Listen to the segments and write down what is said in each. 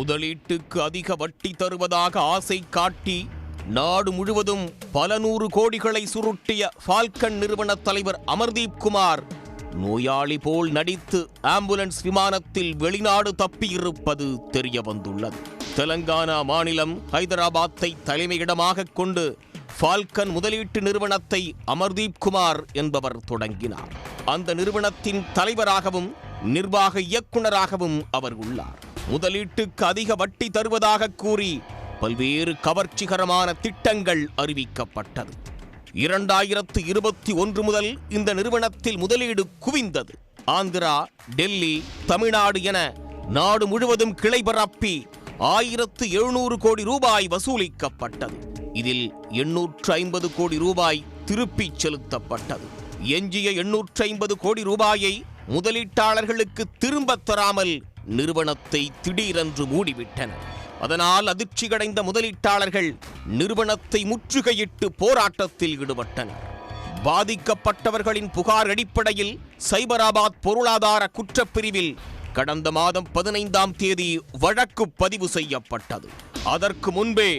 முதலீட்டுக்கு அதிக வட்டி தருவதாக ஆசை காட்டி நாடு முழுவதும் பல நூறு கோடிகளை சுருட்டிய ஃபால்கன் நிறுவன தலைவர் அமர்தீப் குமார் நோயாளி போல் நடித்து ஆம்புலன்ஸ் விமானத்தில் வெளிநாடு தப்பியிருப்பது தெரிய வந்துள்ளது. தெலங்கானா மாநிலம் ஹைதராபாத்தை தலைமையிடமாக கொண்டு ஃபால்கன் முதலீட்டு நிறுவனத்தை அமர்தீப் குமார் என்பவர் தொடங்கினார். அந்த நிறுவனத்தின் தலைவராகவும் நிர்வாக இயக்குநராகவும் அவர் உள்ளார். முதலீட்டுக்கு அதிக வட்டி தருவதாக கூறி பல்வேறு கவர்ச்சிகரமான திட்டங்கள் அறிவிக்கப்பட்டது. 2021 முதல் இந்த நிறுவனத்தில் முதலீடு குவிந்தது. ஆந்திரா, டெல்லி, தமிழ்நாடு என நாடு முழுவதும் கிளை பரப்பி 1700 கோடி ரூபாய் வசூலிக்கப்பட்டது. இதில் 850 கோடி ரூபாய் திருப்பிச் செலுத்தப்பட்டது. எஞ்சிய 850 கோடி ரூபாயை முதலீட்டாளர்களுக்கு திரும்பத் தராமல் நிறுவனத்தை திடீரென்று மூடிவிட்டனர். அதனால் அதிர்ச்சியடைந்த முதலீட்டாளர்கள் நிறுவனத்தை முற்றுகையிட்டு போராட்டத்தில் ஈடுபட்டனர். பாதிக்கப்பட்டவர்களின் புகார் அடிப்படையில் சைபராபாத் பொருளாதார குற்றப்பிரிவில் கடந்த மாதம் 15ஆம் தேதி வழக்கு பதிவு செய்யப்பட்டது. அதற்கு முன்பே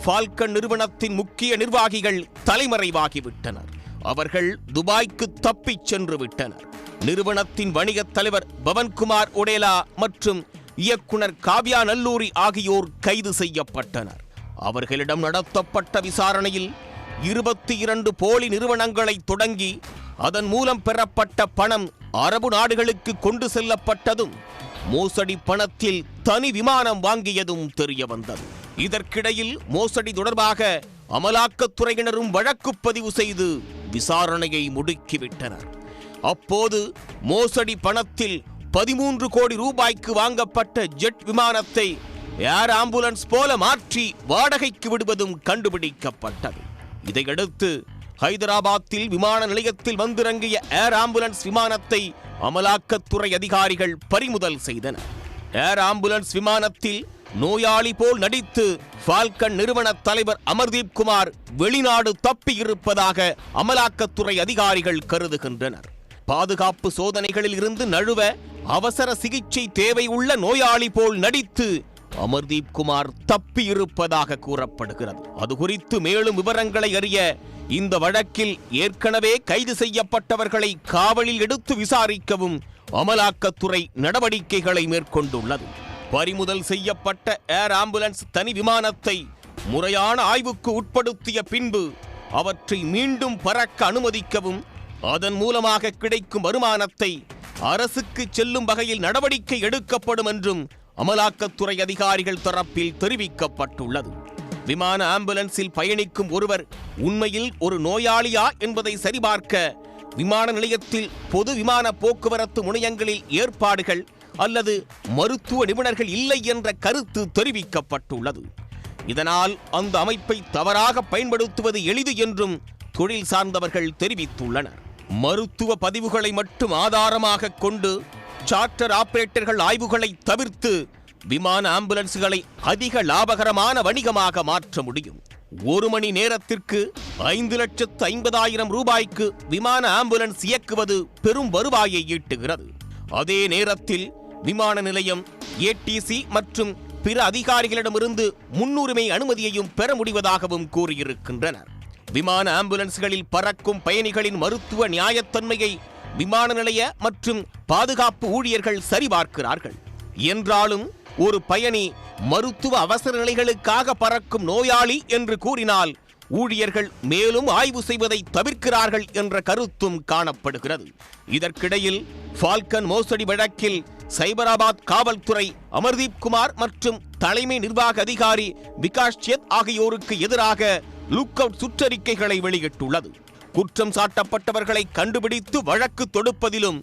ஃபால்கன் நிறுவனத்தின் முக்கிய நிர்வாகிகள் தலைமறைவாகிவிட்டனர். அவர்கள் துபாய்க்கு தப்பிச் சென்று விட்டனர். நிறுவனத்தின் வணிகத் தலைவர் பவன்குமார் ஒடேலா மற்றும் இயக்குனர் காவ்யா நல்லூரி ஆகியோர் கைது செய்யப்பட்டனர். அவர்களிடம் நடத்தப்பட்ட விசாரணையில் 22 போலி நிறுவனங்களை தொடங்கி அதன் மூலம் பெறப்பட்ட பணம் அரபு நாடுகளுக்கு கொண்டு செல்லப்பட்டதும் மோசடி பணத்தில் தனி விமானம் வாங்கியதும் தெரிய வந்தது. இதற்கிடையில் மோசடி தொடர்பாக அமலாக்கத்துறையினரும் வழக்கு பதிவு செய்து விசாரணையை முடுக்கிவிட்டனர். அப்போது மோசடி பணத்தில் 13 கோடி ரூபாய்க்கு வாங்கப்பட்ட ஜெட் விமானத்தை ஏர் ஆம்புலன்ஸ் போல மாற்றி வாடகைக்கு விடுவதும் கண்டுபிடிக்கப்பட்டது. இதையடுத்து ஹைதராபாத்தில் விமான நிலையத்தில் வந்திறங்கிய ஏர் ஆம்புலன்ஸ் விமானத்தை அமலாக்கத்துறை அதிகாரிகள் பறிமுதல் செய்தனர். ஏர் ஆம்புலன்ஸ் விமானத்தில் நோயாளி போல் நடித்து ஃபால்கன் நிறுவன தலைவர் அமர்தீப் குமார் வெளிநாடு தப்பியிருப்பதாக அமலாக்கத்துறை அதிகாரிகள் கருதுகின்றனர். பாதுகாப்பு சோதனைகளில் இருந்து நழுவ அவசர சிகிச்சை தேவை உள்ள நோயாளி போல் நடித்து அமர்தீப் குமார் தப்பியிருப்பதாக கூறப்படுகிறது. அது குறித்து மேலும் விவரங்களை அறிய இந்த வழக்கில் ஏற்கனவே கைது செய்யப்பட்டவர்களை காவலில் எடுத்து விசாரிக்கவும் அமலாக்கத்துறை நடவடிக்கைகளை மேற்கொண்டுள்ளது. பறிமுதல் செய்யப்பட்ட ஏர் ஆம்புலன்ஸ் தனி விமானத்தை முறையான ஆய்வுக்கு உட்படுத்திய பின்பு அவற்றை மீண்டும் பறக்க அனுமதிக்கவும் அதன் மூலமாக கிடைக்கும் வருமானத்தை அரசுக்கு செல்லும் வகையில் நடவடிக்கை எடுக்கப்படும் என்றும் அமலாக்கத்துறை அதிகாரிகள் தரப்பில் தெரிவிக்கப்பட்டுள்ளது. விமான ஆம்புலன்ஸில் பயணிக்கும் ஒருவர் உண்மையில் ஒரு நோயாளியா என்பதை சரிபார்க்க விமான நிலையத்தில் பொது விமான போக்குவரத்து முனையங்களில் ஏற்பாடுகள் அல்லது மருத்துவ நிபுணர்கள் இல்லை என்ற கருத்து தெரிவிக்கப்பட்டுள்ளது. இதனால் அந்த அமைப்பை தவறாக பயன்படுத்துவது எளிது என்றும் தொழில் சார்ந்தவர்கள் தெரிவித்துள்ளனர். மருத்துவ பதிவுகளை மட்டும் ஆதாரமாக கொண்டு சார்ட்டர் ஆபரேட்டர்கள் ஆய்வுகளை தவிர்த்து விமான ஆம்புலன்ஸ்களை அதிக லாபகரமான வணிகமாக மாற்ற முடியும். 1 மணி நேரத்திற்கு 5,50,000 ரூபாய்க்கு விமான ஆம்புலன்ஸ் இயக்குவது பெரும் வருவாயை ஈட்டுகிறது. அதே நேரத்தில் விமான நிலையம், ஏடிசி மற்றும் பிற அதிகாரிகளிடமிருந்து முன்னுரிமை அனுமதியையும் பெற முடிவதாகவும் கூறியிருக்கின்றனர். விமான ஆம்புலன்ஸ்களில் பறக்கும் பயணிகளின் மருத்துவ நியாயத்தன்மையை விமான நிலைய மற்றும் பாதுகாப்பு ஊழியர்கள் சரிபார்க்கிறார்கள். என்றாலும் ஒரு பயணி மருத்துவ அவசர நிலைகளுக்காக பறக்கும் நோயாளி என்று கூறினால் ஊழியர்கள் மேலும் ஆய்வு செய்வதை தவிர்க்கிறார்கள் என்ற கருத்தும் காணப்படுகிறது. இதற்கிடையில் ஃபால்கன் மோசடி வழக்கில் சைபராபாத் காவல்துறை அமர்தீப் குமார் மற்றும் தலைமை நிர்வாக அதிகாரி விகாஸ் சேத் ஆகியோருக்கு எதிராக லுக் அவுட் சுற்றறிக்கைகளை வெளியிட்டுள்ளது. குற்றம் சாட்டப்பட்டவர்களை கண்டுபிடித்து வழக்கு தொடுப்பதிலும்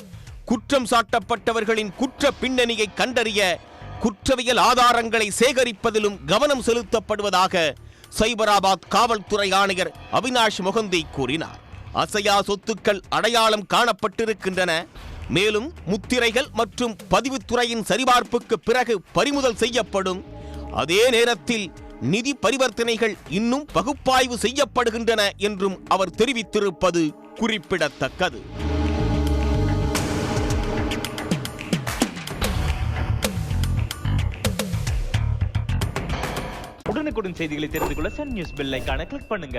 குற்றம் சாட்டப்பட்டவர்களின் குற்ற பின்னணியை கண்டறிய குற்றவியல் ஆதாரங்களை சேகரிப்பதிலும் கவனம் செலுத்தப்படுவதாக சைபராபாத் காவல்துறை ஆணையர் அவினாஷ் மொகந்தி கூறினார். அசையா சொத்துக்கள் அடையாளம் காணப்பட்டிருக்கின்றன. மேலும் முத்திரைகள் மற்றும் பதிவுத்துறையின் சரிபார்ப்புக்கு பிறகு பறிமுதல் செய்யப்படும். அதே நேரத்தில் நிதி பரிவர்த்தனைகள் இன்னும் பகுப்பாய்வு செய்யப்படுகின்றன என்றும் அவர் தெரிவித்திருப்பது குறிப்பிடத்தக்கது. உடனுக்குடன் செய்திகளை தெரிந்து கொள்ள சன் நியூஸ் பெல் ஐகானை கிளிக் பண்ணுங்க.